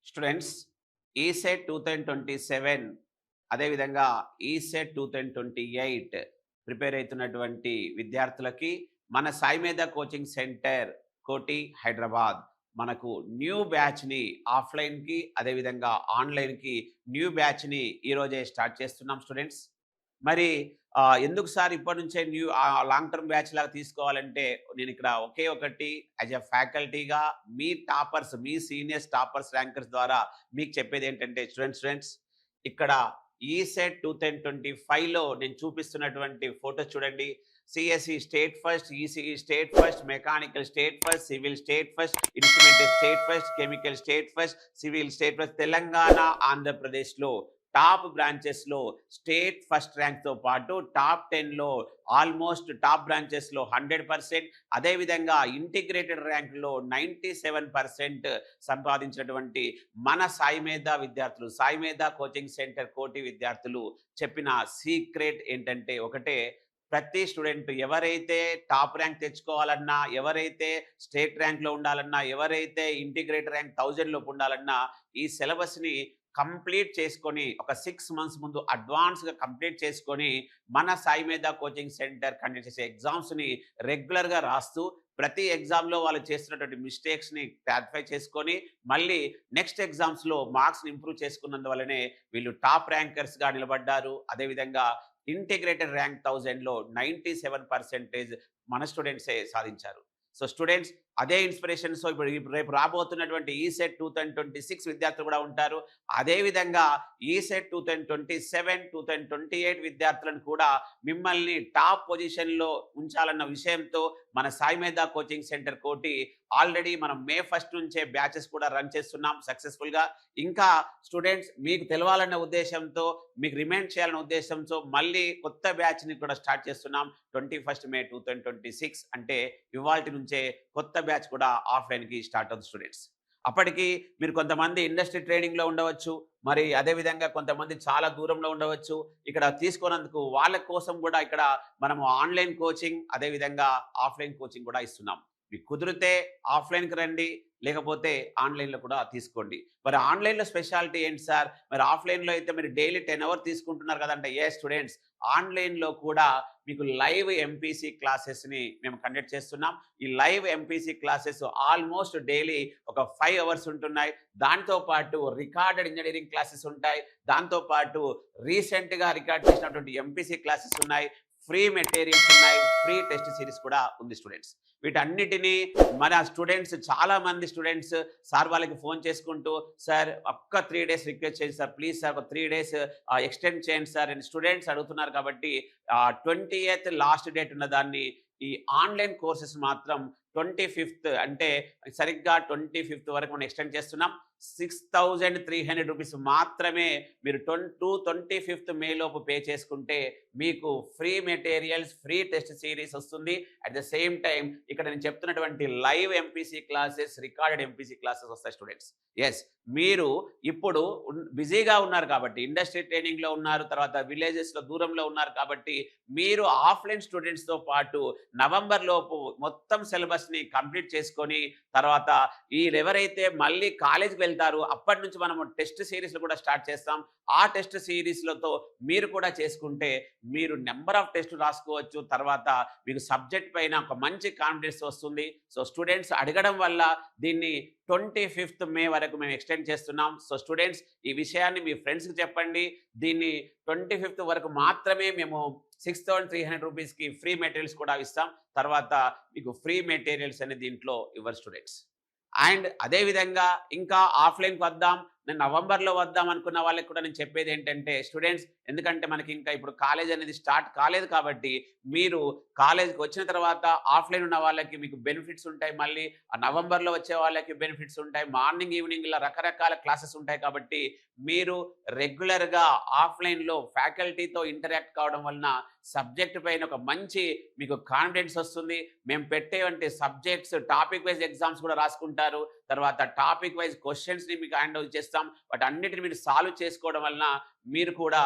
Students ECET 2027 అదేవిధంగా ECET 2028 prepare అవుతున్నటువంటి విద్యార్థులకి మన సాయి మీద కోచింగ్ సెంటర్ కోటి హైదరాబాద్ మనకు న్యూ బ్యాచ్ని ఆఫ్లైన్కి అదేవిధంగా ఆన్లైన్కి న్యూ బ్యాచ్ని ఈరోజే స్టార్ట్ చేస్తున్నాం స్టూడెంట్స్. మరి ఎందుకు సార్ ఇప్పటి నుంచే లాంగ్ టర్మ్ బ్యాచ్ లాగా తీసుకోవాలంటే నేను ఇక్కడ ఒకే ఒకటి యాజ్ ఎ ఫ్యాకల్టీగా మీ టాపర్స్ మీ సీనియర్స్ టాపర్స్ ర్యాంకర్స్ ద్వారా మీకు చెప్పేది ఏంటంటే స్టూడెంట్స్ ఇక్కడ ఈసెట్ 2025లో నేను చూపిస్తున్నటువంటి ఫోటోస్ చూడండి. CSE state first, ECE state first, mechanical state first, civil state first, instrument state first, chemical state first, civil state first. Telangana ఆంధ్రప్రదేశ్లో టాప్ బ్రాంచెస్లో స్టేట్ ఫస్ట్ ర్యాంక్తో పాటు టాప్ 10లో ఆల్మోస్ట్ టాప్ బ్రాంచెస్లో 100%, అదేవిధంగా ఇంటిగ్రేటెడ్ ర్యాంక్లో 97% సంపాదించినటువంటి మన సాయి మేధా విద్యార్థులు, సాయి మేధా కోచింగ్ సెంటర్ కోటి విద్యార్థులు చెప్పిన సీక్రెట్ ఏంటంటే ఒకటే, ప్రతి స్టూడెంట్ ఎవరైతే టాప్ ర్యాంక్ తెచ్చుకోవాలన్నా, ఎవరైతే స్టేట్ ర్యాంక్లో ఉండాలన్నా, ఎవరైతే ఇంటిగ్రేటెడ్ ర్యాంక్ 1000 లోపు ఉండాలన్నా ఈ సిలబస్ని కంప్లీట్ చేసుకొని ఒక 6 మంత్స్ ముందు అడ్వాన్స్గా కంప్లీట్ చేసుకొని మన సాయి మేధా కోచింగ్ సెంటర్ కండక్ట్ చేసే ఎగ్జామ్స్ని రెగ్యులర్గా రాస్తూ ప్రతి ఎగ్జామ్లో వాళ్ళు చేస్తున్నటువంటి మిస్టేక్స్ని క్లారిఫై చేసుకొని మళ్ళీ నెక్స్ట్ ఎగ్జామ్స్లో మార్క్స్ని ఇంప్రూవ్ చేసుకున్నందువల్లనే వీళ్ళు టాప్ ర్యాంకర్స్గా నిలబడ్డారు. అదేవిధంగా ఇంటిగ్రేటెడ్ ర్యాంక్ 1000లో 97% మన స్టూడెంట్సే సాధించారు. సో స్టూడెంట్స్ అదే ఇన్స్పిరేషన్స్తో ఇప్పుడు రేపు రాబోతున్నటువంటి ఈసెట్ 2026 విద్యార్థులు కూడా ఉంటారు. అదేవిధంగా ఈసెట్ 2027, 2028 విద్యార్థులను కూడా మిమ్మల్ని టాప్ పొజిషన్లో ఉంచాలన్న విషయంతో మన సాయి మేధా కోచింగ్ సెంటర్ కోటి ఆల్రెడీ మనం మే 1 నుంచే బ్యాచెస్ కూడా రన్ చేస్తున్నాం సక్సెస్ఫుల్గా. ఇంకా స్టూడెంట్స్ మీకు తెలవాలన్న ఉద్దేశంతో, మీకు రిమైండ్ చేయాలన్న ఉద్దేశంతో మళ్ళీ కొత్త బ్యాచ్ని కూడా స్టార్ట్ చేస్తున్నాం 21 మే 2026. అంటే ఇవాల్టి నుంచే కొత్త బ్యాచ్ కూడా ఆఫ్లైన్కి స్టార్ట్ అవుతుంది స్టూడెంట్స్. అప్పటికి మీరు కొంతమంది ఇండస్ట్రీ ట్రైనింగ్లో ఉండవచ్చు, మరి అదేవిధంగా కొంతమంది చాలా దూరంలో ఉండవచ్చు. ఇక్కడ తీసుకున్నందుకు వాళ్ళ కోసం కూడా ఇక్కడ మనము ఆన్లైన్ కోచింగ్ అదేవిధంగా ఆఫ్లైన్ కోచింగ్ కూడా ఇస్తున్నాం. మీకు కుదిరితే ఆఫ్లైన్కి రండి, లేకపోతే ఆన్లైన్లో కూడా తీసుకోండి. మరి ఆన్లైన్లో స్పెషాలిటీ ఏంటి సార్? మరి ఆఫ్లైన్లో అయితే మీరు డైలీ 10 అవర్స్ తీసుకుంటున్నారు కదంటే, ఏ స్టూడెంట్స్ ఆన్లైన్లో కూడా మీకు లైవ్ ఎంపీసీ క్లాసెస్ని మేము కండక్ట్ చేస్తున్నాం. ఈ live MPC classes almost daily ఒక 5 అవర్స్ ఉంటున్నాయి. దాంతోపాటు రికార్డెడ్ ఇంజనీరింగ్ క్లాసెస్ ఉంటాయి. దాంతోపాటు రీసెంట్గా రికార్డ్ చేసినటువంటి ఎంపీసీ క్లాసెస్ ఉన్నాయి, ఫ్రీ మెటీరియల్స్ ఉన్నాయి, ఫ్రీ టెస్ట్ సిరీస్ కూడా ఉంది స్టూడెంట్స్. వీటన్నిటినీ మన స్టూడెంట్స్ చాలామంది స్టూడెంట్స్ సార్ వాళ్ళకి ఫోన్ చేసుకుంటూ, సార్ ఒక్క 3 డేస్ రిక్వెస్ట్ చేయండి సార్, ప్లీజ్ సార్ ఒక 3 డేస్ ఎక్స్టెండ్ చేయండి సార్ అని స్టూడెంట్స్ అడుగుతున్నారు. కాబట్టి 28th లాస్ట్ డేట్ ఉన్న దాన్ని ఈ ఆన్లైన్ కోర్సెస్ మాత్రం 25th అంటే సరిగ్గా 25th వరకు మనం ఎక్స్టెండ్ చేస్తున్నాం. 6300 రూపీస్ మాత్రమే మీరు 25th మే లోపు పే చేసుకుంటే మీకు free materials, free test series వస్తుంది. అట్ ద సేమ్ టైం ఇక్కడ నేను చెప్తున్నటువంటి live MPC classes, recorded MPC classes వస్తాయి స్టూడెంట్స్. ఎస్, మీరు ఇప్పుడు బిజీగా ఉన్నారు కాబట్టి, ఇండస్ట్రీ ట్రైనింగ్లో ఉన్నారు, తర్వాత విలేజెస్లో దూరంలో ఉన్నారు కాబట్టి మీరు ఆఫ్లైన్ స్టూడెంట్స్తో పాటు నవంబర్ లోపు మొత్తం సిలబస్ని కంప్లీట్ చేసుకొని తర్వాత ఎవరైతే మళ్ళీ కాలేజ్కి వెళ్తారో అప్పటి నుంచి మనము టెస్ట్ సిరీస్లు కూడా స్టార్ట్ చేస్తాం. ఆ టెస్ట్ సిరీస్లతో మీరు కూడా చేసుకుంటే మీరు నెంబర్ ఆఫ్ టెస్ట్ రాసుకోవచ్చు. తర్వాత మీకు సబ్జెక్ట్ పైన ఒక మంచి కాన్ఫిడెన్స్ వస్తుంది. సో స్టూడెంట్స్ అడగడం వల్ల దీన్ని 25th మే వరకు మేము ఎక్స్టెండ్ చేస్తున్నాం. సో స్టూడెంట్స్ ఈ విషయాన్ని మీ ఫ్రెండ్స్కి చెప్పండి. దీన్ని 25th వరకు మాత్రమే మేము 6300 రూపీస్కి ఫ్రీ మెటీరియల్స్ కూడా ఇస్తాం. తర్వాత మీకు ఫ్రీ మెటీరియల్స్ అనేది దీంట్లో ఇవ్వరు స్టూడెంట్స్. అండ్ అదేవిధంగా ఇంకా ఆఫ్లైన్కి వద్దాం, నేను నవంబర్లో వద్దాం అనుకున్న వాళ్ళకి కూడా నేను చెప్పేది ఏంటంటే స్టూడెంట్స్, ఎందుకంటే మనకి ఇంకా ఇప్పుడు కాలేజ్ అనేది స్టార్ట్ కాలేదు కాబట్టి మీరు కాలేజ్కి వచ్చిన తర్వాత ఆఫ్లైన్ ఉన్న వాళ్ళకి మీకు బెనిఫిట్స్ ఉంటాయి, మళ్ళీ ఆ నవంబర్లో వచ్చే వాళ్ళకి బెనిఫిట్స్ ఉంటాయి, మార్నింగ్ ఈవినింగ్ ఇలా రకరకాల క్లాసెస్ ఉంటాయి. కాబట్టి మీరు రెగ్యులర్గా ఆఫ్లైన్లో ఫ్యాకల్టీతో ఇంటరాక్ట్ కావడం వలన సబ్జెక్ట్ పైన ఒక మంచి మీకు కాన్ఫిడెన్స్ వస్తుంది. మేము పెట్టేవంటి సబ్జెక్ట్స్ టాపిక్ వైజ్ ఎగ్జామ్స్ కూడా రాసుకుంటారు. తర్వాత టాపిక్ వైజ్ క్వశ్చన్స్ని మీకు హ్యాండ్ ఓవర్ చేస్తాం. వాటి అన్నిటిని మీరు సాల్వ్ చేసుకోవడం వలన మీరు కూడా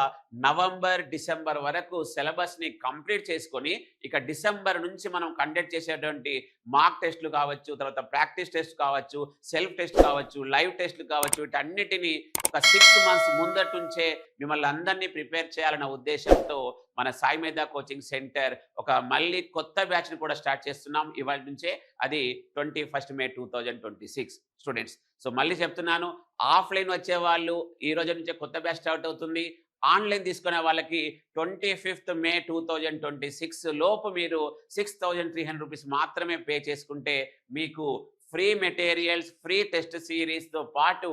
నవంబర్ డిసెంబర్ వరకు సిలబస్ని కంప్లీట్ చేసుకొని ఇక డిసెంబర్ నుంచి మనం కండక్ట్ చేసేటువంటి మార్క్ టెస్ట్లు కావచ్చు, తర్వాత ప్రాక్టీస్ టెస్ట్ కావచ్చు, సెల్ఫ్ టెస్ట్ కావచ్చు, లైవ్ టెస్ట్లు కావచ్చు, వీటన్నిటిని ఒక 6 మంత్స్ ముందటి నుంచే మిమ్మల్ని అందరినీ ప్రిపేర్ చేయాలన్న ఉద్దేశంతో మన సాయి మేధా కోచింగ్ సెంటర్ ఒక మళ్ళీ కొత్త బ్యాచ్ని కూడా స్టార్ట్ చేస్తున్నాం ఇవాళ నుంచే. అది 21 మే 2026 స్టూడెంట్స్. సో మళ్ళీ చెప్తున్నాను, ఆఫ్లైన్ వచ్చే వాళ్ళు ఈ రోజు నుంచే కొత్త బ్యాచ్ స్టార్ట్ అవుతుంది. ఆన్లైన్ తీసుకునే వాళ్ళకి 25 మే 2026 లోపు మీరు 6300 రూపీస్ మాత్రమే పే చేసుకుంటే మీకు ఫ్రీ మెటీరియల్స్, ఫ్రీ టెస్ట్ సిరీస్తో పాటు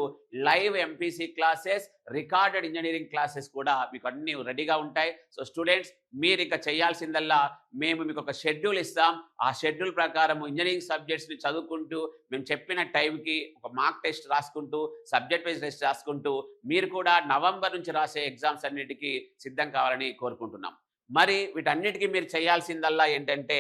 live MPC classes, recorded engineering classes కూడా మీకు అన్నీ రెడీగా ఉంటాయి. సో స్టూడెంట్స్, మీరు ఇక చేయాల్సిందల్లా మేము మీకు ఒక షెడ్యూల్ ఇస్తాం. ఆ షెడ్యూల్ ప్రకారం ఇంజనీరింగ్ సబ్జెక్ట్స్ని చదువుకుంటూ మేము చెప్పిన టైంకి ఒక మార్క్ టెస్ట్ రాసుకుంటూ, సబ్జెక్ట్ వైజ్ టెస్ట్ రాసుకుంటూ మీరు కూడా నవంబర్ నుంచి రాసే ఎగ్జామ్స్ అన్నిటికీ సిద్ధం కావాలని కోరుకుంటున్నాం. మరి వీటన్నిటికీ మీరు చేయాల్సిందల్లా ఏంటంటే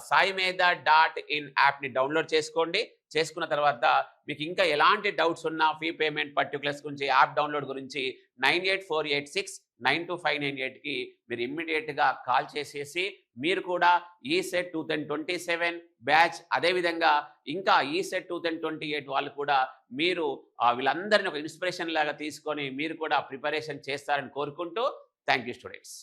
saimedha.in యాప్ని డౌన్లోడ్ చేసుకోండి. చేసుకున్న తర్వాత మీకు ఇంకా ఎలాంటి డౌట్స్ ఉన్నా ఫీ పేమెంట్ పర్టికులర్స్ గురించి, యాప్ డౌన్లోడ్ గురించి 9848692598కి మీరు ఇమ్మీడియట్గా కాల్ చేసేసి మీరు కూడా ఈసెట్ 2027 బ్యాచ్, అదేవిధంగా ఇంకా ఈసెట్ 2028 వాళ్ళు కూడా మీరు వీళ్ళందరినీ ఒక ఇన్స్పిరేషన్ లాగా తీసుకొని మీరు కూడా ప్రిపరేషన్ చేస్తారని కోరుకుంటూ థ్యాంక్ యూ స్టూడెంట్స్.